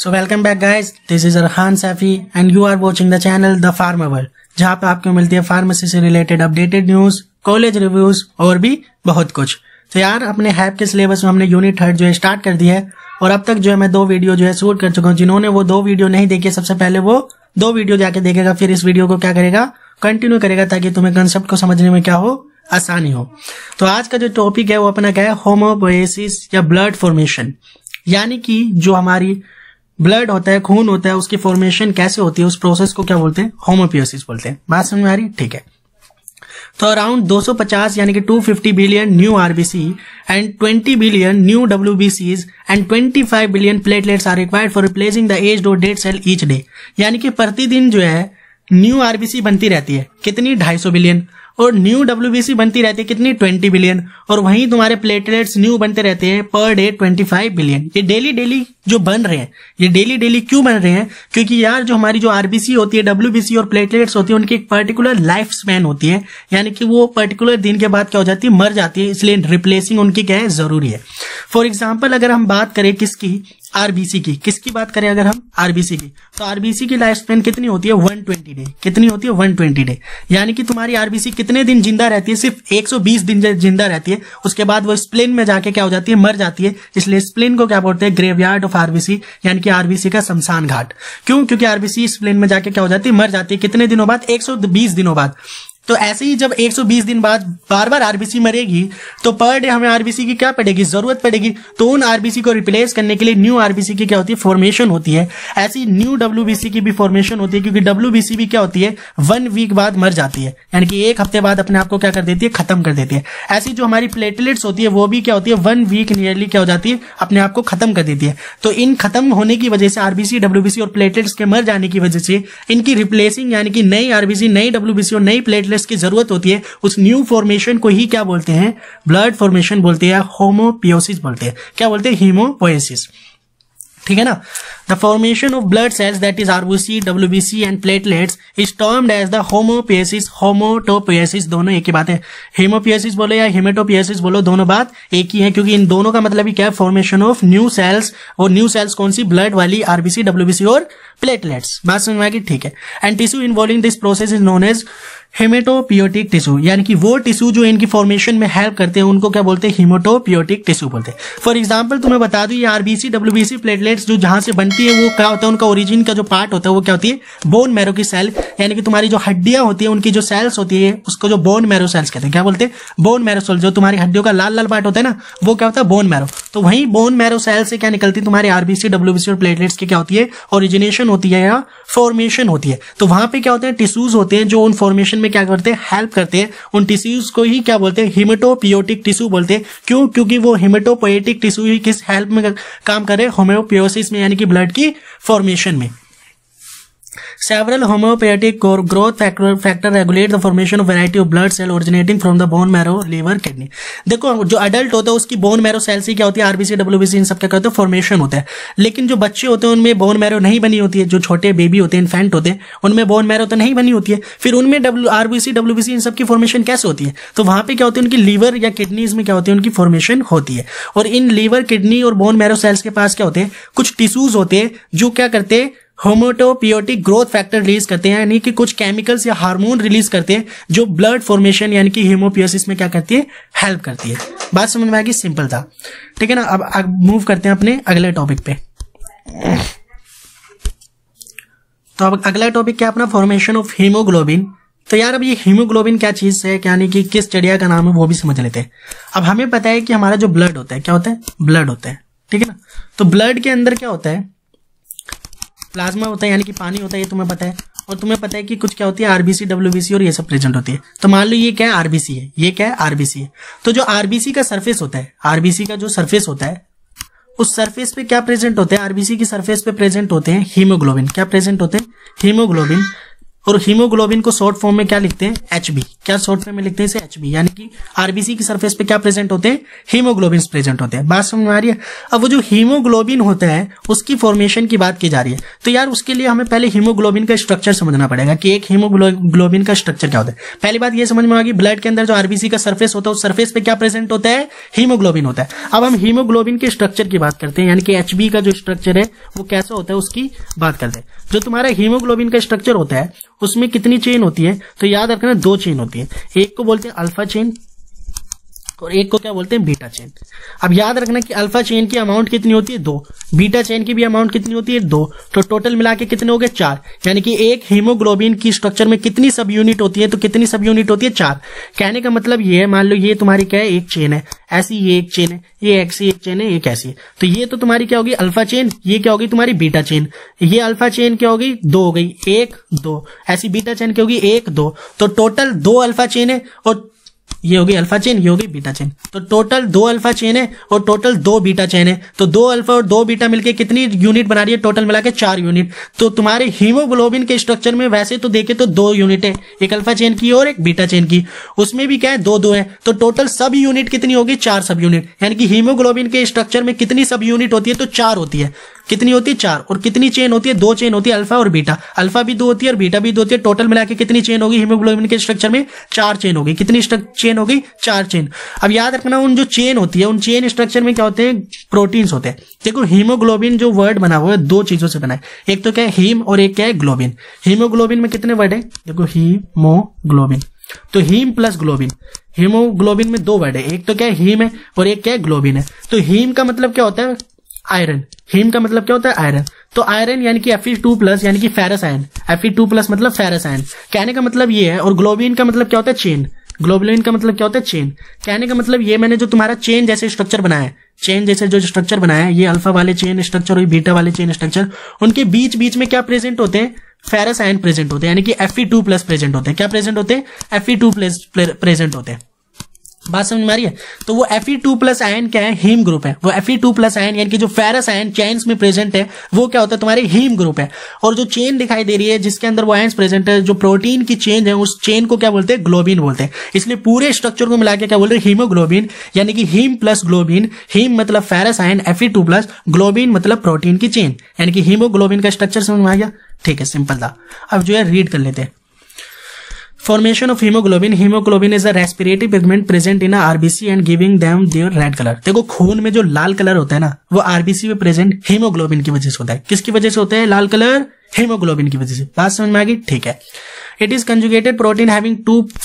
So welcome back guys, this is Arhan Safi and you are watching the channel The Pharma World, जहाँ पे आपको मिलती है pharmacy से related updated news, college reviews और भी बहुत कुछ। तो यार अपने हैप के सिलेबस में हमने यूनिट 3 जो है स्टार्ट कर दिया है और अब तक जो है मैं 2 वीडियो जो है शूट कर चुका हूँ। जिन्होंने वो 2 वीडियो नहीं देखी सबसे पहले वो 2 वीडियो जाके देखेगा, फिर इस वीडियो को क्या करेगा कंटिन्यू करेगा ताकि तुम्हें कंसेप्ट को समझने में क्या हो आसानी हो। तो आज का जो टॉपिक है वो अपना क्या है, होमोपोएसिस या ब्लड फॉर्मेशन, यानी कि जो हमारी ब्लड होता है, खून होता है, उसकी फॉर्मेशन कैसे होती है, उस प्रोसेस को क्या बोलते हैं, होमोपोएसिस बोलते हैं। बात समझ में आ रही? ठीक है। तो अराउंड 250 यानी कि 250 billion new RBC and 20 billion new डब्ल्यूबीसीज and 25 billion platelets are required for replacing the aged और डेड सेल ईच डे। यानी कि प्रतिदिन जो है न्यू आरबीसी बनती रहती है, कितनी 250 बिलियन, और न्यू डब्ल्यूबीसी बनती रहती है कितनी 20 बिलियन, और वहीं तुम्हारे प्लेटलेट्स न्यू बनते रहते हैं पर डे 25 बिलियन। ये डेली जो बन रहे हैं, ये डेली क्यों बन रहे हैं? क्योंकि यार जो हमारी जो आरबीसी होती है, डब्ल्यूबीसी और प्लेटलेट्स होती है, उनकी एक पर्टिकुलर लाइफ स्पैन होती है, यानी कि वो पर्टिकुलर दिन के बाद क्या हो जाती है, मर जाती है, इसलिए रिप्लेसिंग उनकी क्या है, जरूरी है। फॉर एग्जाम्पल अगर हम बात करें किसकी, आरबीसी की, किसकी बात करें अगर हम आरबीसी की, तो आरबीसी की लाइफ स्पैन कितनी होती है, 120 डे। कितनी होती है, 120 डे। यानी कि तुम्हारी आरबीसी कितने दिन जिंदा रहती है, सिर्फ 120 दिन जिंदा रहती है। उसके बाद वो स्प्लेन में जाके क्या हो जाती है, मर जाती है। इसलिए स्प्लेन को क्या बोलते हैं, ग्रेवयार्ड ऑफ आरबीसी, यानी कि आरबीसी का शमशान घाट। क्यों? क्योंकि आरबीसी स्प्लेन में जाके क्या हो जाती है, मर जाती है। कितने दिनों बाद, 120 दिनों बाद। तो ऐसे ही जब 120 दिन बाद बार बार आरबीसी मरेगी तो पर डे हमें आरबीसी की क्या पड़ेगी, जरूरत पड़ेगी। तो उन आरबीसी को रिप्लेस करने के लिए न्यू आरबीसी की क्या होती है, फॉर्मेशन होती है। ऐसी न्यू डब्ल्यूबीसी की भी फॉर्मेशन होती है, क्योंकि डब्ल्यूबीसी भी क्या होती है, 1 वीक बाद मर जाती है, यानी कि 1 हफ्ते बाद अपने आप को क्या कर देती है, खत्म कर देती है। ऐसी जो हमारी प्लेटलेट्स होती है वो भी क्या होती है, 1 वीक नियरली क्या हो जाती है, अपने आप को खत्म कर देती है। तो इन खत्म होने की वजह से, आरबीसी डब्ल्यूबीसी और प्लेटलेट्स के मर जाने की वजह से इनकी रिप्लेसिंग यानी कि नई आरबीसी, नई डब्ल्यूबीसी और नई प्लेटलेट्स की जरूरत होती है। उस न्यू फॉर्मेशन को ही क्या बोलते हैं, ब्लड फॉर्मेशन बोलते हैं, होमोपोएसिस बोलते हैं। क्या बोलते हैं, हीमोपोएसिस। ठीक है ना। The formation of blood cells that is RBC, WBC and platelets is termed as the haemopoiesis, haematopoiesis. दोनों एक ही बात है। हीमोपोएसिस बोलो या हेमेटोपोएसिस बोलो, दोनों बात एक ही है, क्योंकि इन दोनों का मतलब ही क्या है, फॉर्मेशन ऑफ न्यू सेल्स। और न्यू सेल्स कौन सी, ब्लड वाली, आरबीसी, डब्ल्यूबीसी और प्लेटलेट्स। बात समझ में आ गई? ठीक है। And tissue involving this process is known as haematopoietic tissue, यानी कि वो टिश्यू जो इनकी फॉर्मेशन में हेल्प करते हैं उनको क्या बोलते हैं, हेमेटोपियोटिक टिश्यू बोलते हैं। फॉर एग्जांपल तुम्हें बता दूं, ये आरबीसी, डब्ल्यूबीसी, प्लेटलेट्स जो जहां से बनती है वो क्या होता है, उनका ओरिजिन का जो पार्ट होता है वो क्या होती है, बोन मैरो की सेल, यानी कि तुम्हारी जो हड्डियां होती है उनकी जो सेल्स होती है उसको जो बोन मैरो सेल्स कहते हैं। क्या बोलते हैं, बोन मैरो सेल। जो तुम्हारी हड्डियों का लाल लाल पार्ट होता है ना, वो क्या होता है, बोन मैरो। तो वही बोन मैरो सेल से क्या निकलती है, तुम्हारे आरबीसी, डब्ल्यूबीसी और प्लेटलेट्स की क्या होती है, ओरिजिनेशन होती है या फॉर्मेशन होती है। तो वहां पे क्या होते हैं, टिश्यूज होते हैं जो उन फॉर्मेशन में क्या करते हैं, करते हैं। उन टिश्यूज को ही क्या बोलते हैं, हेमेटोपियोटिक टिश्यू बोलते हैं। क्यों? क्योंकि वो हेमेटोपोएटिक टिश्यू ही किस हेल्प में काम करे, होमोपोएसिस में, यानी कि ब्लड की फॉर्मेशन में। Several homeopathic growth factor regulate the formation of variety of blood cell originating from the bone marrow, liver, kidney। देखो जो अडल्ट होता है उसकी बोन मैरो सेल से क्या होती है, आरबीसी, डब्ल्यूबीसी, इन सब क्या करते हैं, फॉर्मेशन होता है। लेकिन जो बच्चे होते हैं उनमें बोन मैरो नहीं बनी होती है, जो छोटे बेबी होते हैं, इन्फेंट होते हैं, उनमें बोन मैरो तो नहीं बनी होती है। फिर उनमें आरबीसी, डब्ल्यूबीसी इन सब की फॉर्मेशन कैसे होती है, तो वहां पे क्या होती है, उनकी लीवर या किडनीज में क्या होती है, उनकी फॉर्मेशन होती है। और इन लीवर, किडनी और बोन मैरो सेल्स के पास क्या होते हैं, कुछ टिश्यूज होते हैं जो क्या करते हैं, होमोटोपियोटिक ग्रोथ फैक्टर रिलीज करते हैं, यानी कि कुछ केमिकल्स या हार्मोन रिलीज करते हैं जो ब्लड फॉर्मेशन यानी कि हेमोपोएसिस में क्या करती है, हेल्प करती है। बात समझ में आ गई? सिंपल था। ठीक है ना। अब मूव करते हैं अपने अगले टॉपिक पे। तो अब अगला टॉपिक क्या अपना, फॉर्मेशन ऑफ हीमोग्लोबिन। तो यार अब ये हीमोग्लोबिन क्या चीज है, यानी कि किस चिड़िया का नाम है, वो भी समझ लेते हैं। अब हमें पता है कि हमारा जो ब्लड होता है, क्या होता है, ब्लड होता है। ठीक है ना। तो ब्लड के अंदर क्या होता है, प्लाज्मा होता है, यानी कि पानी होता है, ये तुम्हें पता है। और तुम्हें पता है कि कुछ क्या होती है, आरबीसी, डब्ल्यूबीसी और ये सब प्रेजेंट होती है। तो मान लो ये क्या है, आरबीसी है, ये क्या है, आरबीसी है। तो जो आरबीसी का सरफेस होता है, आरबीसी का जो सरफेस होता है, उस सरफेस पे क्या प्रेजेंट होते हैं, आरबीसी की सरफेस पे प्रेजेंट होते हैं हीमोग्लोबिन। क्या प्रेजेंट होते हैं, हीमोग्लोबिन। और हीमोग्लोबिन को शॉर्ट फॉर्म में क्या लिखते हैं, HB। क्या शॉर्ट फॉर्म में लिखते हैं इसे, HB, यानी कि आरबीसी की सरफेस पे क्या प्रेजेंट होते हैं, हीमोग्लोबिन प्रेजेंट होते हैं। बात समझ में आ रही है। अब वो जो हीमोग्लोबिन होता है उसकी फॉर्मेशन की बात की जा रही है, तो यार उसके लिए हमें पहले हीमोग्लोबिन का स्ट्रक्चर समझना पड़ेगा कि एक हीमोग्लोबिन का स्ट्रक्चर क्या होता है। पहली बात ये समझ में आ गई, ब्लड के अंदर जो आरबीसी का सरफेस होता है उस सरफेस पे क्या प्रेजेंट होता है, हीमोग्लोबिन होता है। अब हम हीमोग्लोबिन के स्ट्रक्चर की बात करते हैं, यानी कि HB का जो स्ट्रक्चर है वो कैसा होता है उसकी बात करते हैं। जो तुम्हारा हीमोग्लोबिन का स्ट्रक्चर होता है उसमें कितनी चेन होती है, तो याद रखना 2 चेन होती है। एक को बोलते हैं अल्फा चेन और एक को क्या बोलते हैं, बीटा चेन। अब याद रखना कि अल्फा चेन की अमाउंट कितनी होती है, 2। बीटा चेन की भी अमाउंट कितनी होती है, 2। तो टोटल मिला के कितने हो गए, 4। यानी कि एक हीमोग्लोबिन की स्ट्रक्चर में कितनी सब यूनिट होती है, तो कितनी सब यूनिट होती है, 4। कहने का मतलब ये है, मान लो ये तुम्हारी क्या है, एक चेन है, ऐसी ये एक चेन है, ये ऐसी एक चेन है, एक ऐसी है। तो ये तो तुम्हारी क्या होगी, अल्फा चेन। ये क्या होगी, तुम्हारी बीटा चेन। ये अल्फा चेन क्या होगी, 2 हो गई, 1 2। ऐसी बीटा चेन क्या होगी, 1 2। तो टोटल 2 अल्फा चेन है और ये होगी अल्फा चेन, ये होगी बीटा चेन। तो टोटल 2 अल्फा चेन है और टोटल 2 बीटा चेन है। तो 2 अल्फा और 2 बीटा मिलके कितनी यूनिट बना रही है, टोटल मिला के 4 यूनिट। तो तुम्हारे हीमोग्लोबिन के स्ट्रक्चर में वैसे तो देखे तो 2 यूनिट है, एक अल्फा चेन की और एक बीटा चेन की। उसमें भी क्या है, 2 2 है। तो टोटल सब यूनिट कितनी होगी, 4 सब यूनिट। यानी कि हीमोग्लोबिन के स्ट्रक्चर में कितनी सब यूनिट होती है, तो 4 होती है। कितनी होती है, 4। और कितनी चेन होती है, 2 चेन होती है, अल्फा और बीटा। अल्फा भी 2 होती है और बीटा भी 2 होती है। टोटल मिला के कितनी चेन होगी हीमोग्लोबिन के स्ट्रक्चर में, 4 चेन होगी। कितनी चेन होगी, 4 चेन। अब याद रखना उन जो चेन होती है उन चेन स्ट्रक्चर में क्या होते हैं, प्रोटीन्स होते हैं। देखो हीमोग्लोबिन जो वर्ड बना हुआ है 2 चीजों से बना है, एक तो क्या है हीम और एक क्या है ग्लोबिन। हीमोग्लोबिन में कितने वर्ड है, देखो हीमोग्लोबिन, तो हीम प्लस ग्लोबिन। हीमोग्लोबिन में 2 वर्ड है, एक तो क्या है हीम है और एक क्या है ग्लोबिन है। तो हीम का मतलब क्या होता है, आयरन। हीम का मतलब क्या होता है, आयरन। तो आयरन यानी कि Fe2+ यानी कि फेरस आयन। Fe2+ मतलब फेरस आयन। कहने का मतलब ये है। और ग्लोबिन का मतलब क्या होता है, चेन। ग्लोबुलिन का मतलब क्या होता है, चेन। कहने का मतलब ये, मैंने जो तुम्हारा चेन जैसे स्ट्रक्चर बनाया है, चेन जैसे जो स्ट्रक्चर बनाया है, ये अल्फा वाले चेन स्ट्रक्चर और बीटा वाले चेन स्ट्रक्चर, उनके बीच बीच में क्या प्रेजेंट होते हैं, फेरस आयन प्रेजेंट होते हैं। यानी कि Fe2+ प्रेजेंट होते हैं। क्या प्रेजेंट होते हैं, Fe2+ प्रेजेंट होते हैं। बात समझ में आ रही है। तो वो Fe2+ आयन क्या है, हीम ग्रुप है। वो Fe2+ आयन यानी कि जो फेरस आयन चेन्स में प्रेजेंट है वो क्या होता है, तुम्हारे हीम ग्रुप है। और जो चेन दिखाई दे रही है जिसके अंदर वो आयन्स प्रेजेंट है, जो प्रोटीन की चेन है, उस चेन को क्या बोलते हैं, ग्लोबिन बोलते हैं। इसलिए पूरे स्ट्रक्चर को मिला के क्या बोलते हैं, हीमोग्लोबिन। यानी कि हीम प्लस ग्लोबिन। हीम मतलब फेरस आयन, Fe2+, ग्लोबिन मतलब प्रोटीन की चेन। यानी कि हीमोग्लोबिन का स्ट्रक्चर समझ में आ गया। ठीक है, सिंपल था। अब जो है रीड कर लेते हैं। Formation of hemoglobin. Hemoglobin is a respiratory pigment present in a RBC and giving them their red color. देखो खून में जो लाल कलर होता है ना, वो आरबीसी में प्रेजेंट हीमोग्लोबिन की वजह से होता है। किसकी वजह से होता है लाल कलर, हीमोग्लोबिन की वजह से। बात समझ में आ गई, ठीक है। It is conjugated protein having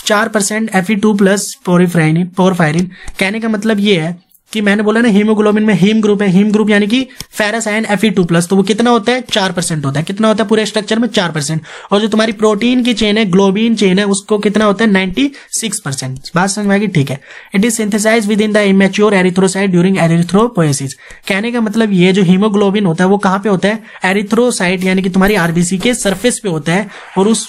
4% Fe2+ porphyrin. कहने का मतलब ये है कि मैंने बोला ना हीमोग्लोबिन में हीम ग्रुप है। हीम ग्रुप यानी कि फेरस आयन Fe2+, तो वो कितना होता है, 4% होता है। कितना होता है पूरे स्ट्रक्चर में, 4%। और जो तुम्हारी प्रोटीन की चेन है, ग्लोबिन चेन है, उसको कितना होता है, 96%। बात समझ में आएगी, ठीक है। It is synthesise within the immature erythrocyte during erythropoiesis. कहने का मतलब ये जो हीमोग्लोबिन होता है वो कहाँ पे होता है, एरिथ्रोसाइट यानी कि तुम्हारी आरबीसी के सरफेस पे होता है। और उस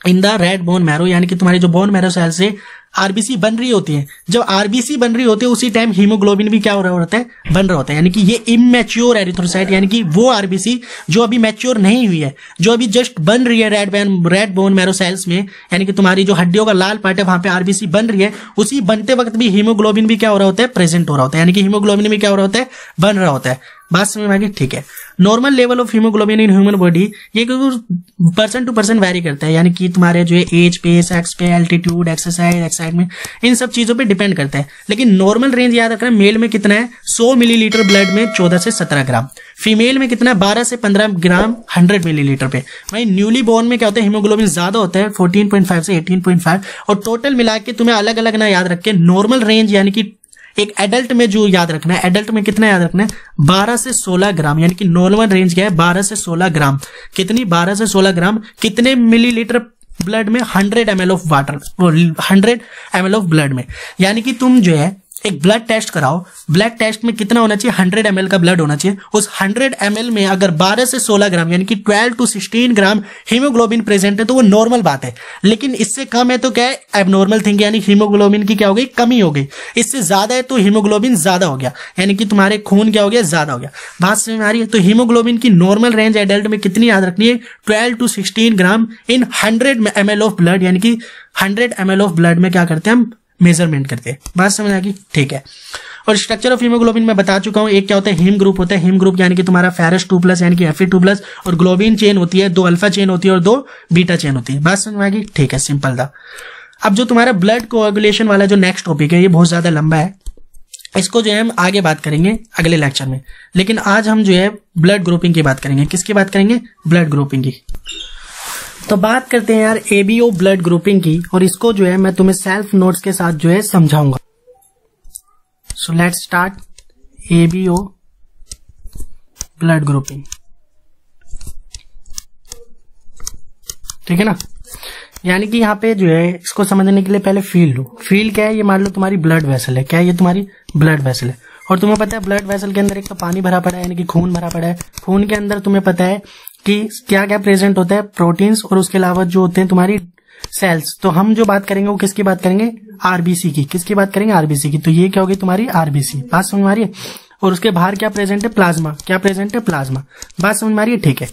in the red bone marrow यानी कि तुम्हारी जो बोन मैरो सेल से आरबीसी बन रही होती है। जब आरबीसी बन रही होती है उसी टाइम हीमोग्लोबिन भी क्या हो रहा होता है, बन रहा होता है। यानी कि ये इमेच्योर एरिथ्रोसाइट यानी कि वो आरबीसी जो अभी मैच्योर नहीं हुई है, जो अभी जस्ट बन रही है रेड बोन मैरो सेल्स में, यानी कि तुम्हारी जो हड्डियों का लाल पार्ट है वहां पे आरबीसी बन रही है, उसी बनते वक्त भी हीमोग्लोबिन भी क्या हो रहा होता है, प्रेजेंट हो रहा होता है। यानी कि हीमोग्लोबिन भी क्या हो रहा होता है, बन रहा होता है। बात समझ में आ गई, ठीक है। Normal level of haemoglobin in human body ये पर्सन टू पर्सन वेरी करता है। यानी कि तुम्हारे जो है एज पे, सेक्स पे, एल्टीट्यूड, एक्सरसाइज, एक्साइटमेंट, इन सब चीजों पे डिपेंड करता है। लेकिन नॉर्मल रेंज याद रखना, मेल में कितना है, 100 मिलीलीटर ब्लड में 14 से 17 ग्राम। फीमेल में कितना है, 12 से 15 ग्राम 100 मिलीलीटर पे। वहीं न्यूली बोर्न में क्या होता है, हीमोग्लोबिन ज्यादा होता है, 14.5 से 18.5। और टोटल मिला के तुम्हें अलग अलग ना याद रख के नॉर्मल रेंज यानी कि एक एडल्ट में जो याद रखना है, एडल्ट में कितना याद रखना है, 12 से 16 ग्राम। यानी कि नॉर्मल रेंज क्या है, 12 से 16 ग्राम। कितनी, 12 से 16 ग्राम। कितने मिलीलीटर ब्लड में, 100 ml of water, 100 ml of blood में। यानी कि तुम जो है एक ब्लड टेस्ट कराओ, ब्लड टेस्ट में कितना होना चाहिए, 100 ml का ब्लड होना चाहिए। उस 100 ml में अगर 12 से 16 ग्राम यानी कि 12 to 16 ग्राम हीमोग्लोबिन प्रेजेंट है तो वो नॉर्मल बात है। लेकिन इससे कम है तो क्या है, एबनॉर्मल थिंग, यानी हीमोग्लोबिन की क्या हो गई, कमी हो गई। इससे ज्यादा है तो हीमोग्लोबिन ज्यादा हो गया, यानी कि तुम्हारे खून क्या हो गया, ज्यादा हो गया। बात समझ में आ रही है? तो हीमोग्लोबिन की नॉर्मल रेंज एडल्ट में कितनी याद रखनी है, 12 to 16 gram in 100 ml of blood, यानी कि 100 ml ऑफ ब्लड में क्या करते हैं हम, मेजरमेंट करते हैं। बात समझ आ गई? ठीक है। और स्ट्रक्चर ऑफ हीमोग्लोबिन मैं बता चुका हूं। एक क्या होता है, हीम ग्रुप होता है। हीम ग्रुप यानी कि तुम्हारा फेरस 2+ यानी कि Fe2+, और ग्लोबिन चेन होती है, 2 अल्फा चेन होती है और 2 बीटा चेन होती है। बात समझ में आ गई? ठीक है, सिंपल था। अब जो तुम्हारा ब्लड कोआगुलेशन वाला जो नेक्स्ट टॉपिक है, ये बहुत ज्यादा लंबा है, इसको जो है हम आगे बात करेंगे अगले लेक्चर में। लेकिन आज हम जो है ब्लड ग्रुपिंग की बात करेंगे। किसकी बात करेंगे? ब्लड ग्रुपिंग की। तो बात करते हैं यार एबीओ ब्लड ग्रुपिंग की, और इसको जो है मैं तुम्हें सेल्फ नोट्स के साथ जो है समझाऊंगा। So let's start ABO blood grouping. ठीक है ना? यानी कि यहाँ पे जो है इसको समझने के लिए पहले फील लो। फील क्या है, ये मान लो तुम्हारी ब्लड वेसल है। क्या है ये? तुम्हारी ब्लड वेसल है। और तुम्हें पता है ब्लड वेसल के अंदर एक तो पानी भरा पड़ा है, यानी कि खून भरा पड़ा है। खून के अंदर तुम्हें पता है कि क्या क्या प्रेजेंट होता है, प्रोटीन्स, और उसके अलावा जो होते हैं तुम्हारी सेल्स। तो हम जो बात करेंगे वो किसकी बात करेंगे, आरबीसी की। किसकी बात करेंगे? आरबीसी की। तो ये क्या होगी तुम्हारी आरबीसी। बात समझ में आ रही है? और उसके बाहर क्या प्रेजेंट है, प्लाज्मा। क्या प्रेजेंट है? प्लाज्मा। बात समझ में आ रही है? ठीक है।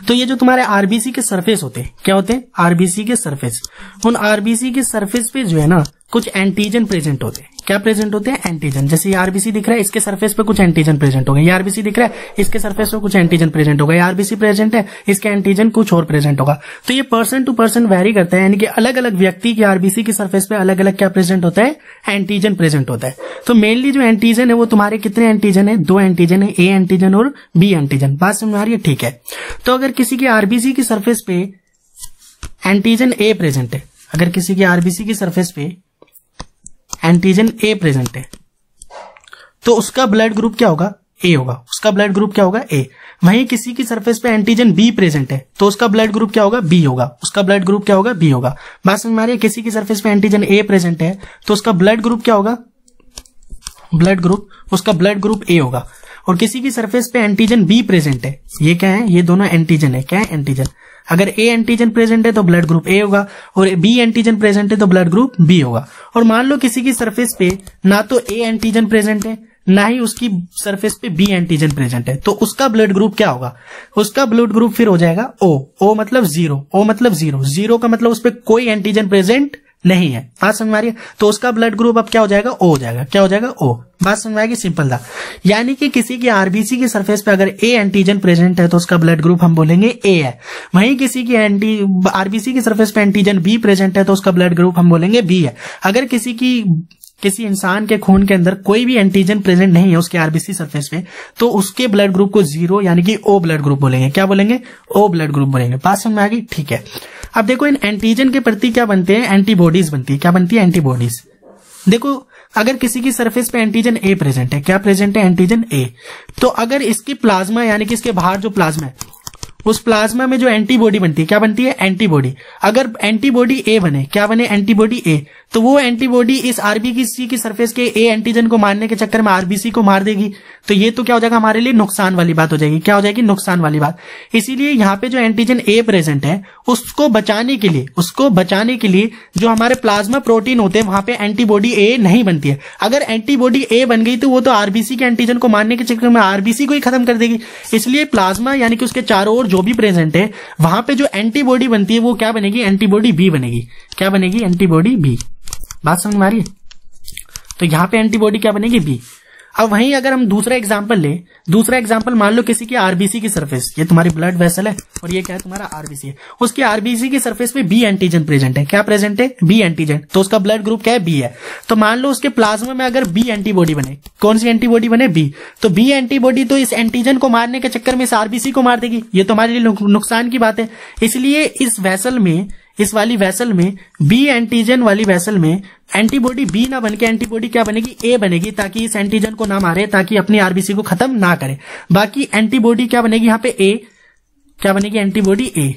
तो ये जो तुम्हारे आरबीसी के सरफेस होते हैं, क्या होते हैं? आरबीसी के सरफेस। उन आरबीसी के सरफेस पे जो है ना कुछ एंटीजन प्रेजेंट होते हैं। क्या प्रेजेंट होते हैं? एंटीजन। जैसे ये आरबीसी दिख रहा है, इसके सरफेस पे कुछ एंटीजन प्रेजेंट होगा। ये आरबीसी दिख रहा है, इसके सरफेस पे कुछ एंटीजन प्रेजेंट होगा। ये आरबीसी प्रेजेंट है, इसके एंटीजन कुछ और प्रेजेंट होगा। तो ये पर्सन टू पर्सन वेरी करता है, यानी कि अलग अलग व्यक्ति की आरबीसी की सरफेस पे अलग अलग क्या प्रेजेंट होता है, एंटीजन प्रेजेंट होता है। तो मेनली जो एंटीजन है वो तुम्हारे कितने एंटीजन है? 2 एंटीजन है, ए एंटीजन और बी एंटीजन। बात समझ में आ रही है? ठीक है। तो अगर किसी की आरबीसी की सरफेस पे एंटीजन ए प्रेजेंट है, अगर किसी की आरबीसी की सरफेस पे एंटीजन ए प्रेजेंट है, तो उसका ब्लड ग्रुप क्या होगा? ए होगा। उसका ब्लड ग्रुप क्या होगा? ए। वहीं किसी की सरफेस पे एंटीजन बी प्रेजेंट है, तो उसका ब्लड ग्रुप क्या होगा? बी होगा। उसका ब्लड ग्रुप क्या होगा? बी होगा। बात समझ में आ रही है? किसी की सरफेस पे एंटीजन ए प्रेजेंट है, तो उसका ब्लड ग्रुप क्या होगा? ब्लड ग्रुप, उसका ब्लड ग्रुप ए होगा। और किसी की सरफेस पे एंटीजन बी प्रेजेंट है, ये क्या है? ये दोनों एंटीजन है। क्या है? एंटीजन। अगर ए एंटीजन प्रेजेंट है तो ब्लड ग्रुप ए होगा, और बी एंटीजन प्रेजेंट है तो ब्लड ग्रुप बी होगा। और मान लो किसी की सरफेस पे ना तो ए एंटीजन प्रेजेंट है, ना ही उसकी सरफेस पे बी एंटीजन प्रेजेंट है, तो उसका ब्लड ग्रुप क्या होगा? उसका ब्लड ग्रुप फिर हो जाएगा ओ। ओ मतलब जीरो। ओ मतलब जीरो। जीरो का मतलब उस पर कोई एंटीजन प्रेजेंट नहीं है। बात समझ में आ रही है? तो उसका ब्लड ग्रुप अब क्या हो जाएगा? ओ हो जाएगा। क्या हो जाएगा? ओ। बात समझ में आएगी? सिंपल था। यानी कि किसी की आरबीसी की सरफेस पे अगर ए एंटीजन प्रेजेंट है तो उसका ब्लड ग्रुप हम बोलेंगे ए है। वहीं किसी की आरबीसी की सरफेस पे एंटीजन बी प्रेजेंट है तो उसका ब्लड ग्रुप हम बोलेंगे बी है। अगर किसी इंसान के खून के अंदर कोई भी एंटीजन प्रेजेंट नहीं है उसके आरबीसी सरफेस पे, तो उसके ब्लड ग्रुप को 0 यानी कि ओ ब्लड ग्रुप बोलेंगे। क्या बोलेंगे? ओ ब्लड ग्रुप बोलेंगे। बात समझ में आ गई? ठीक है। अब देखो इन एंटीजन के प्रति क्या बनते हैं? एंटीबॉडीज बनती है। क्या बनती है? एंटीबॉडीज। देखो अगर किसी की सरफेस पे एंटीजन ए प्रेजेंट है, क्या प्रेजेंट है? एंटीजन ए। तो अगर इसकी प्लाज्मा यानी कि इसके बाहर जो प्लाज्मा है, उस प्लाज्मा में जो एंटीबॉडी बनती है, क्या बनती है? एंटीबॉडी। अगर एंटीबॉडी ए बने, क्या बने? एंटीबॉडी ए, तो वो एंटीबॉडी इस आरबीसी की सरफेस के ए एंटीजन को मारने के चक्कर में आरबीसी को मार देगी। तो ये तो क्या हो जाएगा? हमारे लिए नुकसान वाली बात हो जाएगी। क्या हो जाएगी? नुकसान वाली बात। इसीलिए यहाँ पे जो एंटीजन ए प्रेजेंट है उसको बचाने के लिए जो हमारे प्लाज्मा प्रोटीन होते हैं वहां पे एंटीबॉडी ए नहीं बनती है। अगर एंटीबॉडी ए बन गई तो वो तो आरबीसी के एंटीजन को मारने के चक्कर में आरबीसी को ही खत्म कर देगी। इसलिए प्लाज्मा यानी कि उसके चारों ओर जो भी प्रेजेंट है वहां पे जो एंटीबॉडी बनती है वो क्या बनेगी? एंटीबॉडी बी बनेगी। क्या बनेगी? Antibody B. बात समझ में आ रही है? तो यहां पे एंटीबॉडी क्या बनेगी? बी। अब वहीं अगर हम दूसरा एग्जांपल ले, दूसरा एग्जांपल मान लो किसी की आरबीसी की सरफेस, ये तुम्हारी ब्लड वेसल है और ये क्या है? तुम्हारा आरबीसी है। उसकी आरबीसी की सरफेस पे बी एंटीजन प्रेजेंट है। क्या प्रेजेंट है? B antigen. तो उसका ब्लड ग्रुप क्या है? बी है। तो मान लो उसके प्लाज्मा में अगर बी एंटीबॉडी बने, कौन सी एंटीबॉडी बने? बी। तो बी एंटीबॉडी तो इस एंटीजन को मारने के चक्कर में इस आरबीसी को मार देगी। ये तो हमारे लिए नुकसान की बात है। इसलिए इस वाली वेसल में बी एंटीजन वाली वेसल में एंटीबॉडी बी ना बनके एंटीबॉडी क्या बनेगी? ए बनेगी, ताकि इस एंटीजन को ना मारे, ताकि अपनी आरबीसी को खत्म ना करे। बाकी एंटीबॉडी क्या बनेगी? यहाँ पे ए। क्या बनेगी? एंटीबॉडी ए।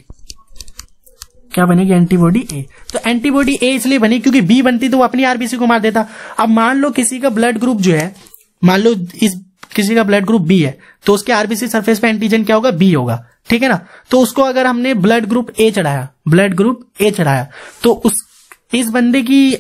क्या बनेगी, एंटीबॉडी ए। तो एंटीबॉडी ए इसलिए बनी क्योंकि बी बनती तो वो अपनी आरबीसी को मार देता। अब मान लो किसी का ब्लड ग्रुप जो है, मान लो इस किसी का ब्लड ग्रुप बी है, तो उसके आरबीसी सरफेस पे एंटीजन क्या होगा, बी होगा, ठीक है ना। तो उसको अगर हमने ब्लड ग्रुप ए चढ़ाया, तो इस बंदे की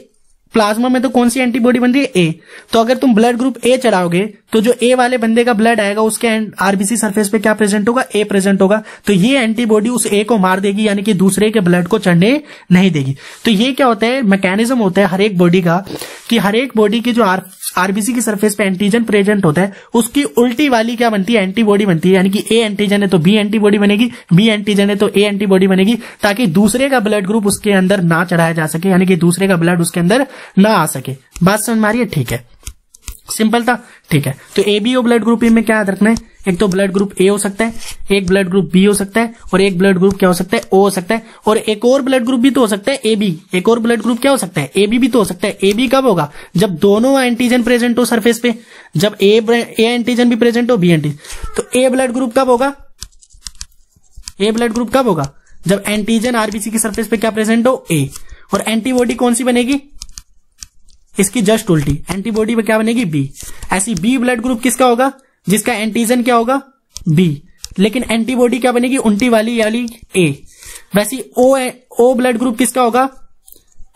प्लाज्मा में तो कौन सी एंटीबॉडी बन रही है, ए। तो अगर तुम ब्लड ग्रुप ए चढ़ाओगे तो जो ए वाले बंदे का ब्लड आएगा उसके आरबीसी सरफेस पे क्या प्रेजेंट होगा, ए प्रेजेंट होगा। तो ये एंटीबॉडी उस ए को मार देगी, यानी कि दूसरे के ब्लड को चढ़ने नहीं देगी। तो ये क्या होता है, मैकेनिज्म होता है हर एक बॉडी का, कि हर एक बॉडी की जो आरबीसी की सरफेस पे एंटीजन प्रेजेंट होता है उसकी उल्टी वाली क्या बनती है, एंटीबॉडी बनती है। यानी कि ए एंटीजन है तो बी एंटीबॉडी बनेगी, बी एंटीजन है तो ए एंटीबॉडी बनेगी, ताकि दूसरे का ब्लड ग्रुप उसके अंदर ना चढ़ाया जा सके, यानी कि दूसरे का ब्लड उसके अंदर ना आ सके। बात समझ में आ रही है, ठीक है, सिंपल था, ठीक है। तो A B O blood group में क्या याद रखना है, एक तो ब्लड ग्रुप ए हो सकता है, एक ब्लड ग्रुप बी हो सकता है, और एक ब्लड ग्रुप क्या हो सकता है, ओ हो सकता है, और एक और ब्लड ग्रुप भी तो हो सकता है ए बी। एक और ब्लड ग्रुप क्या हो सकता है, ए बी भी तो हो सकता है। ए बी कब होगा, जब दोनों एंटीजन प्रेजेंट हो सरफेस पे, जब ए एंटीजन भी प्रेजेंट हो, बी एंटीजन। तो ए ब्लड ग्रुप कब होगा, ए ब्लड ग्रुप कब होगा, जब एंटीजन आरबीसी की सरफेस पे क्या प्रेजेंट हो, ए। और एंटीबॉडी कौन सी बनेगी, इसकी जस्ट उल्टी, एंटीबॉडी में क्या बनेगी, बी। ऐसी बी ब्लड ग्रुप किसका होगा, जिसका एंटीजन क्या होगा, बी, लेकिन एंटीबॉडी क्या बनेगी, उल्टी वाली यानी ए। वैसी ओ ब्लड ग्रुप किसका होगा,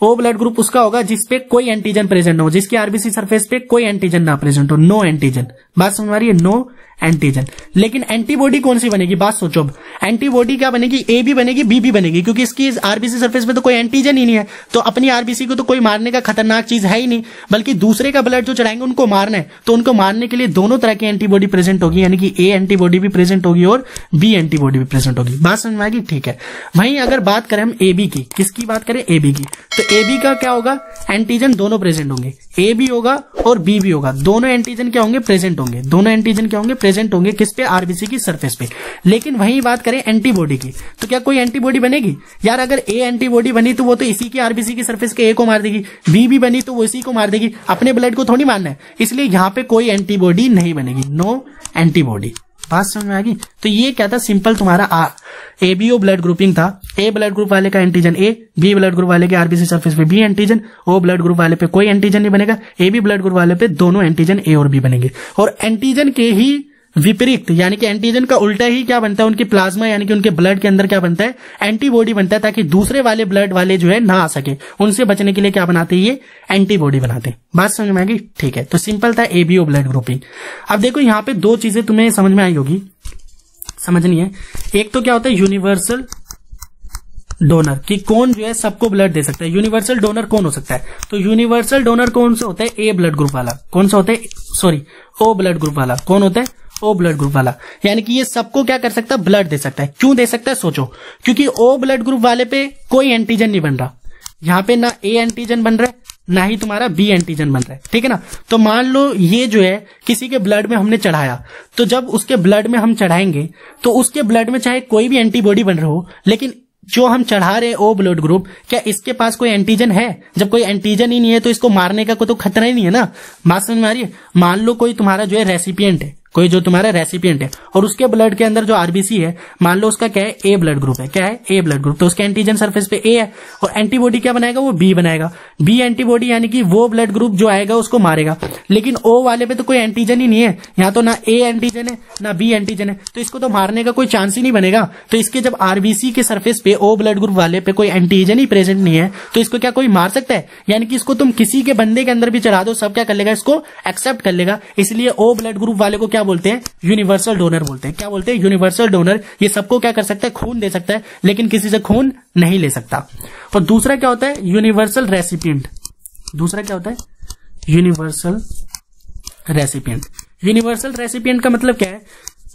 ओ ब्लड ग्रुप उसका होगा जिसपे कोई एंटीजन प्रेजेंट हो, जिसकी आरबीसी सरफेस पे कोई एंटीजन ना प्रेजेंट हो, नो एंटीजन। बात समझ आ रही है, नो एंटीजन। लेकिन एंटीबॉडी कौन सी बनेगी, बात सोचो। अब एंटीबॉडी क्या बनेगी, ए भी बनेगी, बी भी बनेगी, क्योंकि इसकी आरबीसी सरफेस पे तो कोई एंटीजन ही नहीं है, तो अपनी आरबीसी को तो कोई मारने का खतरनाक चीज है ही नहीं, बल्कि दूसरे का ब्लड जो चढ़ाएंगे उनको मारना है। तो उनको मारने के लिए दोनों तरह की एंटीबॉडी प्रेजेंट होगी, यानी कि ए एंटीबॉडी भी प्रेजेंट होगी और बी एंटीबॉडी भी प्रेजेंट होगी। बात समझ में आएगी, ठीक है। वहीं अगर बात करें हम ए बी की, किसकी बात करें, ए बी की, तो ए बी का क्या होगा, एंटीजन दोनों प्रेजेंट होंगे, ए भी होगा और बी भी होगा, दोनों एंटीजन क्या होंगे, प्रेजेंट होंगे, दोनों एंटीजन क्या होंगे, प्रेजेंट होंगे, किस पे, आरबीसी की सरफेस पे। लेकिन वहीं बात करें एंटीबॉडी की, तो क्या कोई एंटीबॉडी बनेगी, यार अगर ए एंटीबॉडी बनी तो वो तो इसी की आरबीसी की सरफेस के ए को मार देगी, बी भी बनी तो वो इसी को मार देगी, अपने ब्लड को थोड़ी मारना है, इसलिए यहां पे कोई एंटीबॉडी नहीं बनेगी, नो एंटीबॉडी। बात समझ में आ गई। तो ये क्या था, सिंपल तुम्हारा एबीओ ब्लड ग्रुपिंग था। ए ब्लड ग्रुप वाले का antigen A, B blood group वाले के आरबीसी सरफेस पे B antigen, O blood group वाले पे कोई एंटीजन नहीं बनेगा, ए बी ब्लड ग्रुप वाले पे दोनों एंटीजन ए और बी बनेंगे। और एंटीजन के ही विपरीत यानी कि एंटीजन का उल्टा ही क्या बनता है, उनकी प्लाज्मा यानी कि उनके ब्लड के अंदर क्या बनता है, एंटीबॉडी बनता है, ताकि दूसरे वाले ब्लड वाले जो है ना आ सके, उनसे बचने के लिए क्या बनाते हैं, ये एंटीबॉडी बनाते हैं। बात समझ में आ गई, ठीक है। तो सिंपल था एबीओ ब्लड ग्रुपिंग। अब देखो यहाँ पे दो चीजें तुम्हें समझ में आई होगी, समझनी है। एक तो क्या होता है यूनिवर्सल डोनर, कि कौन जो है सबको ब्लड दे सकता है। यूनिवर्सल डोनर कौन हो सकता है, तो यूनिवर्सल डोनर कौन सा होता है, ए ब्लड ग्रुप वाला। कौन सा होता है, सॉरी, ओ ब्लड ग्रुप वाला। कौन होता है, ओ ब्लड ग्रुप वाला। यानी कि ये सबको क्या कर सकता है, ब्लड दे सकता है। क्यों दे सकता है, सोचो, क्योंकि ओ ब्लड ग्रुप वाले पे कोई एंटीजन नहीं बन रहा, यहां पे ना ए एंटीजन बन रहा है ना ही तुम्हारा बी एंटीजन बन रहा है, ठीक है ना। तो मान लो ये जो है किसी के ब्लड में हमने चढ़ाया, तो जब उसके ब्लड में हम चढ़ाएंगे तो उसके ब्लड में चाहे कोई भी एंटीबॉडी बन रहा हो, लेकिन जो हम चढ़ा रहे ओ ब्लड ग्रुप, क्या इसके पास कोई एंटीजन है? जब कोई एंटीजन ही नहीं है तो इसको मारने का कोई तो खतरा ही नहीं है ना। बात समझ में आ रही है। मान लो कोई तुम्हारा जो है रेसिपिएंट है, कोई जो तुम्हारा रेसिपिएंट है और उसके ब्लड के अंदर जो आरबीसी है, मान लो उसका क्या है, ए ब्लड ग्रुप है। क्या है, ए ब्लड ग्रुप। तो उसके एंटीजन सरफेस पे ए है और एंटीबॉडी क्या बनाएगा, वो बी बनाएगा। बी एंटीबॉडी यानी कि वो ब्लड ग्रुप जो आएगा उसको मारेगा। लेकिन ओ वाले पे तो कोई एंटीजन ही नहीं है, यहाँ तो ना ए एंटीजन है ना बी एंटीजन है, तो इसको तो मारने का कोई चांस ही नहीं बनेगा। तो इसके जब आरबीसी के सरफेस पे ओ ब्लड ग्रुप वाले पे कोई एंटीजन ही प्रेजेंट नहीं है, तो इसको क्या कोई मार सकता है? यानी कि इसको तुम किसी के बंदे के अंदर भी चढ़ा दो, सब क्या कर लेगा, इसको एक्सेप्ट कर लेगा। इसलिए ओ ब्लड ग्रुप वाले को क्या बोलते हैं, यूनिवर्सल डोनर बोलते हैं। क्या बोलते हैं, यूनिवर्सल डोनर। ये सबको क्या कर सकता है, खून दे सकता है, लेकिन किसी से खून नहीं ले सकता। और दूसरा क्या होता है, यूनिवर्सल रेसिपिएंट। दूसरा क्या होता है, यूनिवर्सल रेसिपिएंट। यूनिवर्सल रेसिपिएंट का मतलब क्या है,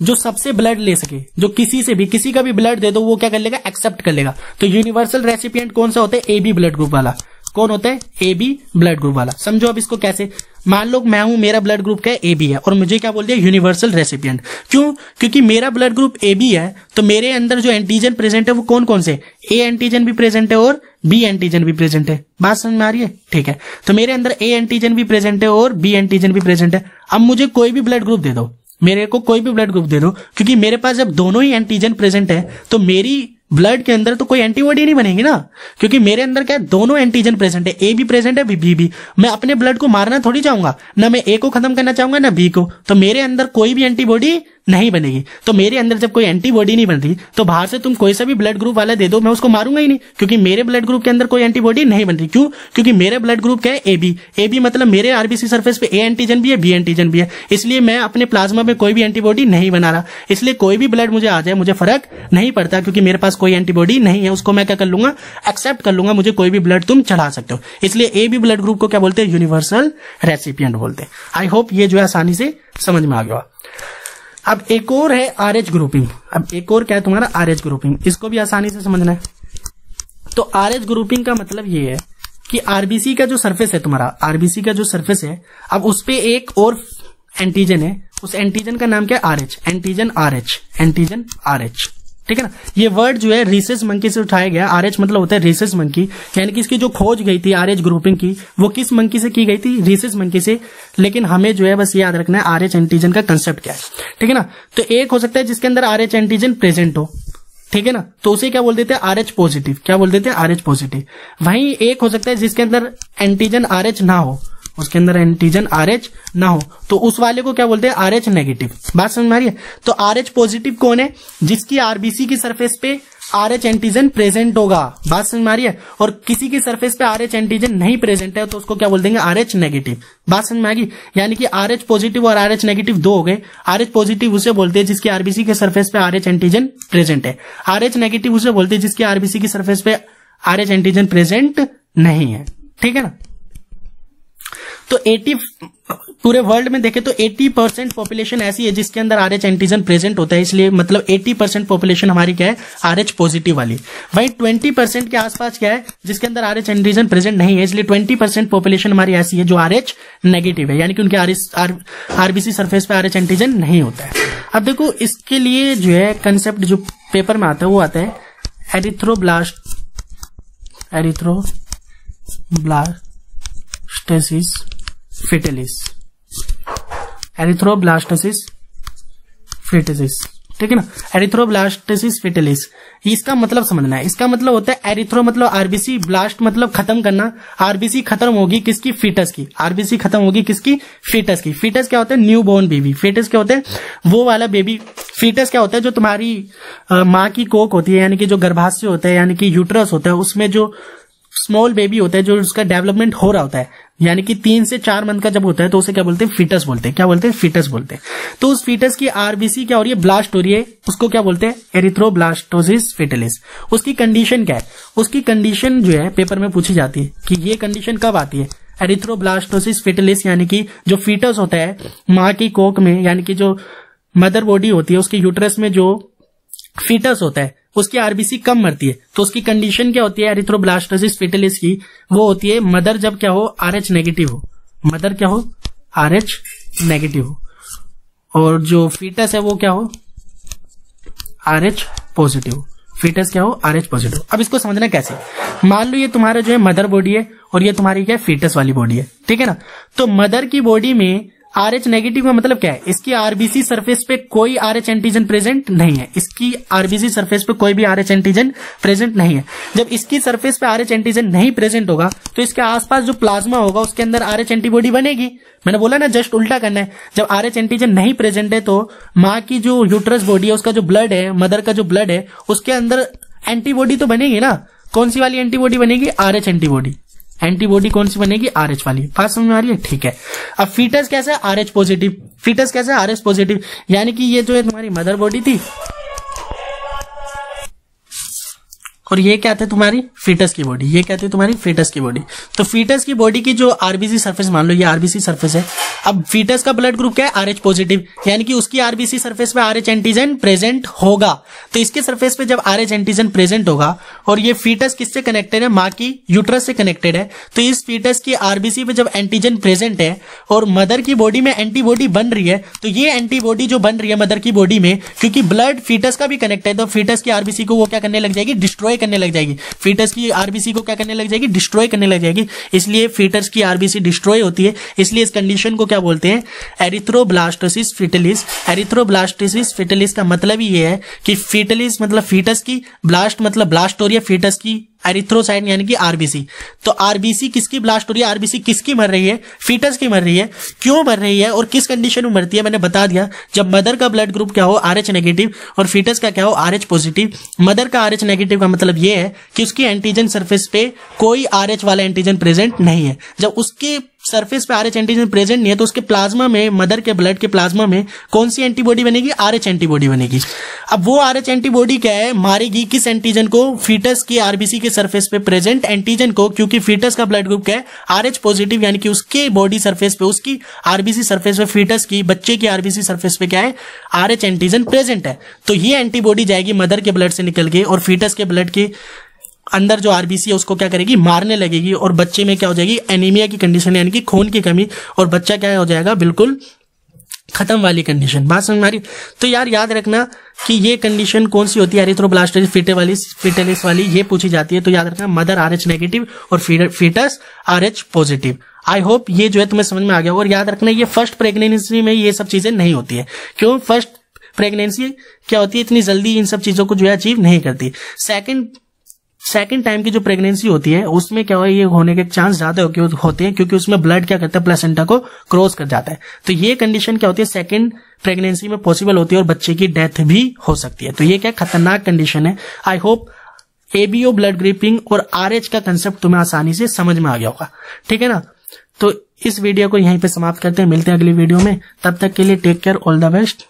जो सबसे ब्लड ले सके, जो किसी से भी, किसी का भी ब्लड दे दो वो क्या कर लेगा, एक्सेप्ट कर लेगा। तो यूनिवर्सल रेसिपिएंट कौन सा होता है, एबी ब्लड ग्रुप वाला। कौन होता है, एबी ब्लड ग्रुप वाला। समझो अब इसको कैसे, मान लो मैं हूं, मेरा ब्लड ग्रुप क्या है, एबी है, और मुझे क्या बोल दिया, यूनिवर्सल रेसिपिएंट। क्यों, क्योंकि मेरा ब्लड ग्रुप एबी है, तो मेरे अंदर जो एंटीजन प्रेजेंट है वो कौन कौन से, ए एंटीजन भी प्रेजेंट है और बी एंटीजन भी प्रेजेंट है। बात समझ में आ रही है, ठीक है। तो मेरे अंदर ए एंटीजन भी प्रेजेंट है और बी एंटीजन भी प्रेजेंट है। अब मुझे कोई भी ब्लड ग्रुप दे दो, मेरे को कोई भी ब्लड ग्रुप दे दो, क्योंकि मेरे पास जब दोनों ही एंटीजन प्रेजेंट है तो मेरी ब्लड के अंदर तो कोई एंटीबॉडी नहीं बनेगी ना, क्योंकि मेरे अंदर क्या है, दोनों एंटीजन प्रेजेंट है, ए भी प्रेजेंट है, बी भी। मैं अपने ब्लड को मारना थोड़ी चाहूंगा, ना मैं ए को खत्म करना चाहूंगा ना बी को, तो मेरे अंदर कोई भी एंटीबॉडी नहीं बनेगी। तो मेरे अंदर जब कोई एंटीबॉडी नहीं बनती तो बाहर से तुम कोई सा भी ब्लड ग्रुप वाला दे दो, मैं उसको मारूंगा ही नहीं, क्योंकि मेरे ब्लड ग्रुप के अंदर कोई एंटीबॉडी नहीं बनती। क्यों? क्योंकि मेरे ब्लड ग्रुप क्या है, एबी। एबी मतलब मेरे आरबीसी सरफेस पे ए एंटीजन भी है, बी एंटीजन भी है, इसलिए मैं अपने प्लाज्मा में कोई भी एंटीबॉडी नहीं बना रहा। इसलिए कोई भी ब्लड मुझे आ जाए मुझे फर्क नहीं पड़ता, क्योंकि मेरे पास कोई एंटीबॉडी नहीं है, उसको मैं क्या कर लूंगा, एक्सेप्ट कर लूंगा, मुझे कोई भी ब्लड तुम चढ़ा सकते हो। इसलिए ए बी ब्लड ग्रुप को क्या बोलते हैं, यूनिवर्सल रेसिपिएंट बोलते हैं। आई होप ये जो है आसानी से समझ में आ गया। अब एक और है आरएच ग्रुपिंग। अब एक और क्या है तुम्हारा, आरएच ग्रुपिंग, इसको भी आसानी से समझना है। तो आरएच ग्रुपिंग का मतलब ये है कि आरबीसी का जो सरफेस है तुम्हारा, आरबीसी का जो सरफेस है, अब उस पे एक और एंटीजन है, उस एंटीजन का नाम क्या है, RH, antigen RH, antigen RH, ठीक है ना। ये वर्ड जो है रीसेस मंकी से उठाया गया। आरएच मतलब होता है रीसेस मंकी, यानी कि इसकी जो खोज गई थी आरएच ग्रुपिंग की, वो किस मंकी से की गई थी, रीसेस मंकी से। लेकिन हमें जो है बस याद रखना है आरएच एंटीजन का कंसेप्ट क्या है, ठीक है ना। तो एक हो सकता है जिसके अंदर आरएच एंटीजन प्रेजेंट हो, ठीक है ना, तो उसे क्या बोल देते हैं, आरएच पॉजिटिव। क्या बोल देते हैं, आरएच पॉजिटिव। वहीं एक हो सकता है जिसके अंदर एंटीजन आरएच ना हो, उसके अंदर एंटीजन आरएच ना हो, तो उस वाले को क्या बोलते हैं, आरएच नेगेटिव। बात समझ में आ रही है। तो आरएच पॉजिटिव कौन है, जिसकी आरबीसी की सरफेस पे आरएच एंटीजन प्रेजेंट होगा। बात समझ में आ रही है। और किसी की सरफेस पे आरएच एंटीजन नहीं प्रेजेंट है तो उसको क्या बोल देंगे, आरएच नेगेटिव। बात समझ में आ गई। यानी कि आरएच पॉजिटिव और आरएच नेगेटिव दो हो गए। आरएच पॉजिटिव उसे बोलते हैं जिसकी आरबीसी के सरफेस पे आरएच एंटीजन प्रेजेंट है, आरएच नेगेटिव उसे बोलते हैं जिसकी आरबीसी की सरफेस पे आरएच एंटीजन प्रेजेंट नहीं है, ठीक है ना। तो 80 पूरे वर्ल्ड में देखें तो 80% पॉपुलेशन ऐसी है जिसके अंदर आरएच एंटीजन प्रेजेंट होता है, इसलिए मतलब 80% पॉपुलेशन हमारी क्या है, आरएच पॉजिटिव वाली। वहीं 20% के आसपास क्या है जिसके अंदर आरएच एंटीजन प्रेजेंट नहीं है, इसलिए 20% पॉपुलेशन हमारी ऐसी है जो आरएच नेगेटिव है, यानी कि उनके आरबीसी सरफेस पे आरएच एंटीजन नहीं होता है। अब देखो इसके लिए जो है कंसेप्ट जो पेपर में आता है वो आता है एरिथ्रोब्लास्टेसिस फेटालिस, एरिथ्रोब्लास्टेसिस फेटालिस, ठीक है ना। एरिथ्रोब्लास्टेसिस फेटालिस, इसका मतलब समझना है। इसका मतलब होता है एरिथ्रो मतलब आरबीसी, ब्लास्ट मतलब खत्म करना। आरबीसी खत्म होगी किसकी, फीटस की। आरबीसी खत्म होगी किसकी, फीटस की। फीटस क्या होता है, न्यू बोर्न बेबी। फीटस क्या होता है, वो वाला बेबी। फीटस क्या होता है, जो तुम्हारी माँ की कोक होती है, यानी कि जो गर्भाशय होता है, यानी कि यूट्रस होता है, उसमें जो स्मॉल बेबी होता है, जो उसका डेवलपमेंट हो रहा होता है, यानी कि 3 से 4 मंथ का जब होता है तो उसे क्या बोलते हैं, फीटस बोलते हैं। क्या बोलते हैं, फीटस बोलते हैं। तो उस फीटस की आरबीसी क्या हो रही है, ब्लास्ट हो रही है, उसको क्या बोलते हैं, एरिथ्रोब्लास्टोसिस फेटालिस। उसकी कंडीशन क्या है, उसकी कंडीशन जो है पेपर में पूछी जाती है कि ये कंडीशन कब आती है, एरिथ्रोब्लास्टोसिस फेटालिस, यानी कि जो फीटस होता है माँ की कोक में, यानी कि जो मदर बॉडी होती है उसके यूट्रस में जो फीटस होता है उसकी आरबीसी कम मरती है, तो उसकी कंडीशन क्या होती है एरिथ्रोब्लास्टोसिस फेटालिस की, वो होती है मदर जब क्या हो, आरएच नेगेटिव हो। मदर क्या हो, आरएच नेगेटिव हो, और जो फीटस है वो क्या हो, आरएच पॉजिटिव। फीटस क्या हो, आरएच पॉजिटिव। अब इसको समझना कैसे, मान लो ये तुम्हारा जो है मदर बॉडी है और ये तुम्हारी क्या है, फीटस वाली बॉडी है, ठीक है ना। तो मदर की बॉडी में आरएच नेगेटिव का मतलब क्या है, इसकी आरबीसी सरफेस पे कोई आरएच एंटीजन प्रेजेंट नहीं है। इसकी आरबीसी सरफेस पे कोई भी आरएच एंटीजन प्रेजेंट नहीं है। जब इसकी सरफेस पे आरएच एंटीजन नहीं प्रेजेंट होगा तो इसके आसपास जो प्लाज्मा होगा उसके अंदर आरएच एंटीबॉडी बनेगी। मैंने बोला ना, जस्ट उल्टा करना है। जब आरएच एंटीजन नहीं प्रेजेंट है तो माँ की जो यूट्रस बॉडी है, उसका जो ब्लड है, मदर का जो ब्लड है, उसके अंदर एंटीबॉडी तो बनेगी ना। कौन सी वाली एंटीबॉडी बनेगी, आरएच एंटीबॉडी। एंटीबॉडी कौन सी बनेगी, आरएच वाली। बात समझ में आ रही है, ठीक है। अब फीटस कैसा है, आरएच पॉजिटिव। फीटस कैसा है, आरएच पॉजिटिव, यानी कि ये जो है तुम्हारी मदर बॉडी थी और ये क्या थे, तुम्हारी फीटस की बॉडी। ये क्या थी, तुम्हारी फीटस की बॉडी। तो फीटस की बॉडी की जो आरबीसी सरफेस, मान लो ये आरबीसी सरफेस है। अब फीटस का ब्लड ग्रुप क्या है, आरएच पॉजिटिव, यानी कि उसकी आरबीसी सरफेस पे आरएच एंटीजन प्रेजेंट होगा। तो इसके सरफेस पे जब आरएच एंटीजन प्रेजेंट होगा और ये फीटस किससे कनेक्टेड है, माँ की यूट्रस से कनेक्टेड है, तो इस फीटस की आरबीसी पे जब एंटीजन प्रेजेंट है और मदर की बॉडी में एंटीबॉडी बन रही है, तो ये एंटीबॉडी जो बन रही है मदर की बॉडी में, क्योंकि ब्लड फीटस का भी कनेक्ट है, तो फीटस की आरबीसी को वो क्या करने लग जाएगी, डिस्ट्रॉय करने लग जाएगी, फीटस की आरबीसी को क्या करने लग जाएगी, डिस्ट्रॉय करने लग जाएगी। इसलिए फीटस की आरबीसी डिस्ट्रॉय होती है। इसलिए इस कंडीशन को क्या बोलते हैं, एरिथ्रोब्लास्टोसिस फीटलिस। एरिथ्रोब्लास्टोसिस फीटलिस का मतलब ही ये है कि फीटलिस मतलब फीटस की, ब्लास्ट मतलब ब्लास्ट हो रही है फीटस की, एरिथ्रोसाइट यानी कि आरबीसी। तो आरबीसी किसकी ब्लास्ट हो रही है, आरबीसी किसकी मर रही है, फीटस की मर रही है। क्यों मर रही है और किस कंडीशन में मरती है मैंने बता दिया। जब मदर का ब्लड ग्रुप क्या हो, RH नेगेटिव, और फीटस का क्या हो, RH पॉजिटिव। मदर का RH नेगेटिव का मतलब यह है कि उसकी एंटीजन सरफेस पे कोई RH वाला एंटीजन प्रेजेंट नहीं है। जब उसके सरफेस पे RH एंटीजन प्रेजेंट नहीं है तो उसके प्लाज्मा में, मदर के ब्लड के प्लाज्मा में कौन सी एंटीबॉडी बनेगी, RH एंटीबॉडी बनेगी। अब वो RH एंटीबॉडी क्या है, मारेगी किस एंटीजन को, फीटस की आरबीसी के सरफेस पे प्रेजेंट एंटीजन को, क्योंकि फीटस का ब्लड ग्रुप क्या है, RH पॉजिटिव, यानी कि उसके बॉडी सरफेस पे, उसकी आरबीसी सरफेस पे, फीटस की, बच्चे की आरबीसी सरफेस पे क्या है, RH एंटीजन प्रेजेंट है। तो ये एंटीबॉडी जाएगी मदर के ब्लड से निकल के और फीटस के ब्लड के अंदर जो आरबीसी है उसको क्या करेगी, मारने लगेगी, और बच्चे में क्या हो जाएगी, एनीमिया की कंडीशन यानी कि खून की कमी, और बच्चा क्या हो जाएगा, बिल्कुल खत्म वाली कंडीशन। बात समझ में आ रही। तो यार याद रखना कि ये कंडीशन कौन सी होती है, एरिथ्रोब्लास्टोसिस फीटलिस वाली, ये पूछी जाती है। तो याद रखना मदर RH नेगेटिव और foetus RH positive. I hope ये जो है तुम्हें समझ में आ गया। और याद रखना ये फर्स्ट प्रेगनेंसी में ये सब चीजें नहीं होती है। क्यों, फर्स्ट प्रेगनेंसी क्या होती है, इतनी जल्दी इन सब चीजों को जो है अचीव नहीं करती। सेकंड टाइम की जो प्रेगनेंसी होती है उसमें क्या है, ये होने के चांस ज्यादा होते हैं, क्योंकि उसमें ब्लड क्या करता है, प्लेसेंटा को क्रॉस कर जाता है। तो ये कंडीशन क्या होती है, सेकंड प्रेगनेंसी में पॉसिबल होती है, और बच्चे की डेथ भी हो सकती है। तो ये क्या खतरनाक कंडीशन है। I hope ABO blood grouping और RH का कंसेप्ट तुम्हें आसानी से समझ में आ गया होगा। ठीक है ना। तो इस वीडियो को यहीं पे समाप्त करते हैं, मिलते हैं अगली वीडियो में। तब तक के लिए take care, all the best.